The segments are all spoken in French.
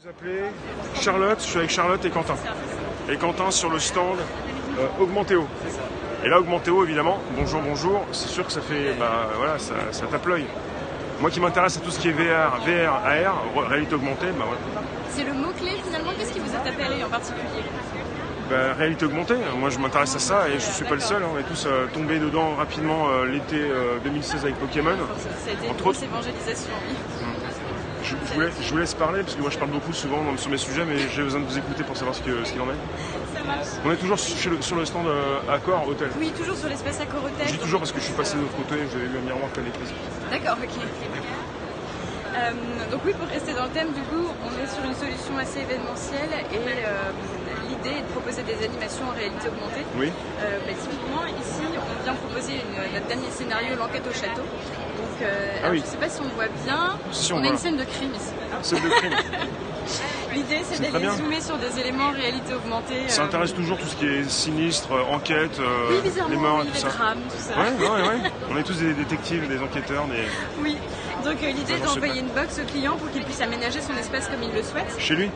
Vous appelez Charlotte, je suis avec Charlotte et Quentin. Et Quentin sur le stand Augmentéo. Et là, Augmentéo, évidemment, bonjour, c'est sûr que ça fait, voilà, ça tape l'œil. Moi qui m'intéresse à tout ce qui est VR, AR, réalité augmentée, voilà. C'est le mot-clé finalement, qu'est-ce qui vous a tapé à l'œil en particulier? Réalité augmentée, moi je m'intéresse à ça et je suis pas le seul, on est tous tombés dedans rapidement l'été 2016 avec Pokémon. Ça a été une grosse évangélisation, oui. Je vous laisse parler parce que moi je parle beaucoup souvent sur mes sujets, mais j'ai besoin de vous écouter pour savoir ce qu'il en est. Ça marche. On est toujours sur le stand Accor Hôtel. Oui, toujours sur l'espace Accor Hôtel. Je dis toujours parce que je suis passé de l'autre côté, j'ai eu un miroir électrique. D'accord, ok. Donc oui, pour rester dans le thème, du coup, on est sur une solution assez événementielle et l'idée est de proposer des animations en réalité augmentée. Oui. Typiquement, ici, on vient proposer notre dernier scénario, l'enquête au château. Donc, oui. je ne sais pas si on voit bien, si, on a une scène de crime ici. Scène de crime. L'idée, c'est d'aller zoomer sur des éléments en réalité augmentée. Ça intéresse toujours tout ce qui est sinistre, enquête, oui, les morts, tout ça. Drames, tout ça. Ouais. On est tous des détectives, des enquêteurs. Oui. Donc l'idée est d'envoyer une box au client pour qu'il puisse aménager son espace comme il le souhaite. Chez lui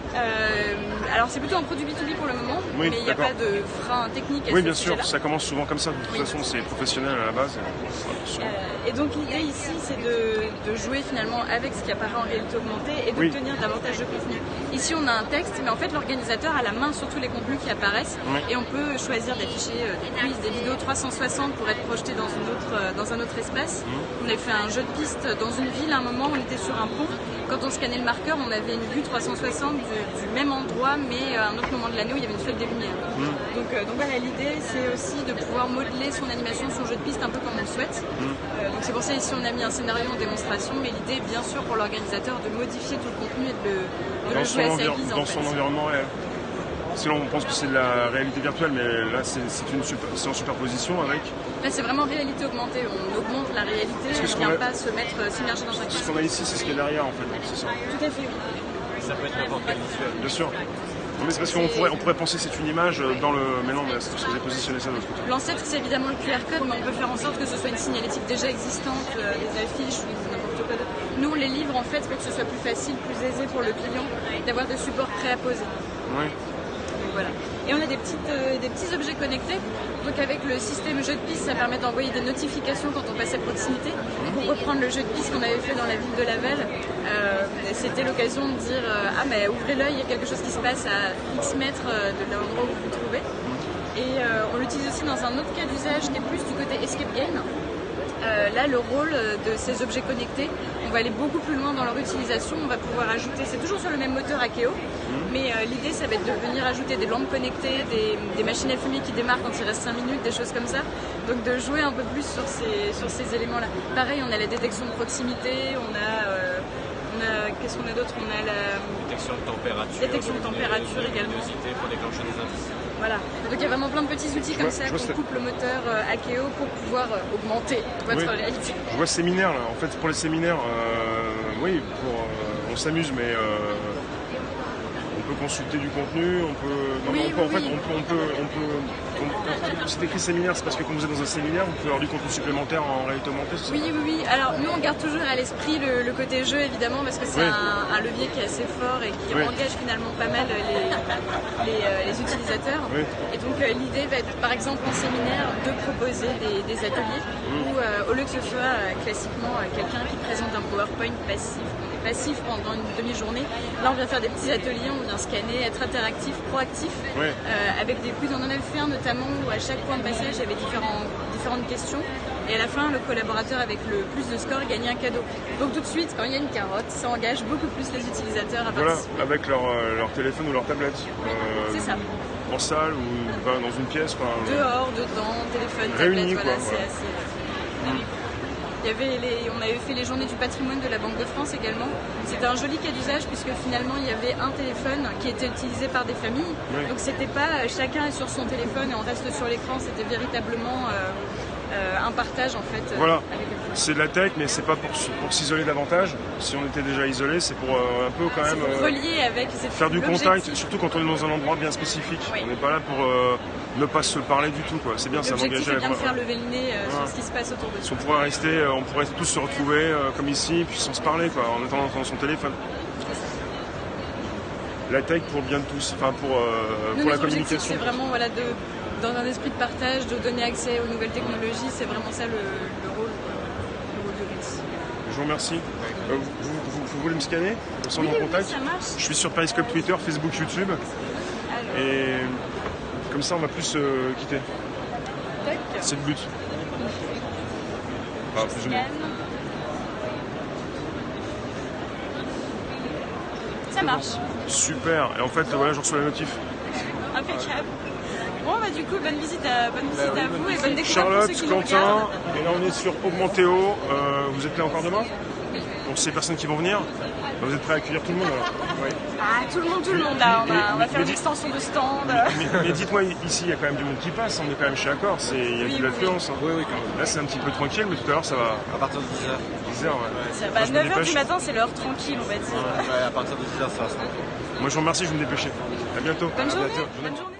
Alors c'est plutôt un produit B2B pour le moment, oui, mais il n'y a pas de frein technique à oui, ce bien sûr, sujet-là. ça commence souvent comme ça. De toute façon, c'est professionnel à la base. Et donc l'idée ici, c'est de jouer finalement avec ce qui apparaît en réalité augmentée et d'obtenir davantage de contenu. Ici, on a un texte, mais en fait, l'organisateur a la main sur tous les contenus qui apparaissent et on peut choisir d'afficher des quiz, des vidéos 360 pour être projeté dans un autre espace. On a fait un jeu de piste dans une ville à un moment, on était sur un pont. Quand on scannait le marqueur, on avait une vue 360 du même endroit, mais à un autre moment de l'année où il y avait une fête des Lumières. Donc voilà, l'idée, c'est aussi de pouvoir modeler son animation, son jeu de piste un peu comme on le souhaite. Donc c'est pour ça ici on a mis un scénario en démonstration, mais l'idée est bien sûr pour l'organisateur de modifier tout le contenu et de le jouer à sa guise dans son environnement réel. Sinon on pense que c'est de la réalité virtuelle, mais là c'est en superposition avec... Là c'est vraiment réalité augmentée, on augmente la réalité, on ne vient pas s'immerger dans un casque. Ce qu'on a ici, c'est ce qu'il y a derrière en fait, c'est ça. Tout à fait, oui. Ça peut être n'importe quel visuel. Bien sûr. Non, mais c'est parce qu'on pourrait penser que c'est une image dans le... Mais non, mais c'est parce que vous avez positionné ça de l'autre côté. L'ancêtre c'est évidemment le QR code, mais on peut faire en sorte que ce soit une signalétique déjà existante, des affiches ou n'importe quoi d'autre. Nous on les livre en fait pour que ce soit plus facile, plus aisé pour le client d'avoir des supports prêts à poser. Oui. Voilà. Et on a des petits objets connectés. Donc avec le système jeu de piste, ça permet d'envoyer des notifications quand on passe à proximité. Pour reprendre le jeu de piste qu'on avait fait dans la ville de Laval, c'était l'occasion de dire mais ouvrez l'œil, il y a quelque chose qui se passe à X mètres de l'endroit où vous vous trouvez. Et on l'utilise aussi dans un autre cas d'usage qui est plus du côté escape game. Là, le rôle de ces objets connectés, on va aller beaucoup plus loin dans leur utilisation. On va pouvoir ajouter, c'est toujours sur le même moteur Akeo, mais l'idée, ça va être de venir ajouter des lampes connectées, des machines à fumer qui démarrent quand il reste 5 minutes, des choses comme ça. Donc de jouer un peu plus sur ces éléments-là. Pareil, on a la détection de proximité, on a qu'est-ce qu'on a d'autre? On a la détection de température également. Pour déclencher des indices. Voilà, donc il y a vraiment plein de petits outils comme ça qu'on coupe le moteur Akeo pour pouvoir augmenter votre réalité. Je vois séminaire là, en fait pour les séminaires, oui, on s'amuse mais on peut consulter du contenu, on peut... C'est écrit séminaire, c'est parce que quand vous êtes dans un séminaire, vous pouvez avoir du contenu supplémentaire en réalité augmentée, c'est ça? Oui. Alors nous on garde toujours à l'esprit le côté jeu évidemment parce que c'est un levier qui est assez fort et qui engage finalement pas mal les utilisateurs. Et donc l'idée va être par exemple en séminaire de proposer des ateliers où au lieu que ce soit classiquement quelqu'un qui présente un PowerPoint passif pendant une demi-journée, là on vient faire des petits ateliers, on vient scanner, être interactif, proactif, avec des quiz. On en avait fait un notamment où à chaque point de passage il y avait différentes questions et à la fin le collaborateur avec le plus de score gagnait un cadeau. Donc tout de suite quand il y a une carotte, ça engage beaucoup plus les utilisateurs à participer. Avec leur téléphone ou leur tablette. C'est ça. En salle ou dans une pièce quoi. Dehors, dedans, téléphone, réunis, tablette, voilà, c'est assez... On avait fait les journées du patrimoine de la Banque de France également. C'était un joli cas d'usage puisque finalement il y avait un téléphone qui était utilisé par des familles. Donc c'était pas chacun est sur son téléphone et on reste sur l'écran, c'était véritablement un partage en fait. Voilà, c'est de la tech mais c'est pas pour s'isoler davantage. Si on était déjà isolé, c'est pour un peu quand même relier avec, faire du contact, surtout quand on est dans un endroit bien spécifique. On n'est pas là pour ne pas se parler du tout, quoi. C'est bien, ça m'engageait. L'objectif est bien de faire lever le nez sur ce qui se passe autour de nous. Si on pourrait tous se retrouver comme ici, puis sans se parler, quoi, en étant dans son téléphone. la tech pour le bien de tous, enfin pour la Notre objectif, communication. c'est vraiment voilà, dans un esprit de partage, de donner accès aux nouvelles technologies. C'est vraiment ça le rôle de Lutz. Je vous remercie. Vous voulez me scanner sans mon contact? ça marche. Je suis sur Periscope, Twitter, Facebook, YouTube. Alors, Et comme ça, on va plus se quitter. tac, C'est le but. Enfin, plus ou moins. scan. Ça marche. Super. Et en fait, voilà, je reçois la notif. Impeccable. Bon, bah du coup, bonne visite à vous et bonne découverte Charlotte, pour ceux qui nous Quentin, regardent. et là on est sur Augmentéo. Vous êtes là encore demain? Pour ces personnes qui vont venir, vous êtes prêts à accueillir tout le monde alors? Oui. Ah, tout le monde là. On va faire une mais- extension de stand. Mais dites-moi, ici il y a quand même du monde qui passe, on est quand même chez Accor, il y a Oui, de l'affluence. Hein. Oui, oui, quand même. Là c'est un petit peu tranquille, mais tout à l'heure ça va. À partir de 10h. 10h, ouais. Ça Moi, va, je me 9h dépêche. du matin, c'est l'heure tranquille, on va dire. Ouais, à partir de 10h, ça va se rendre. Moi je vous remercie, je vais me dépêcher. À bientôt. Bonne journée. À bientôt. Bonne journée.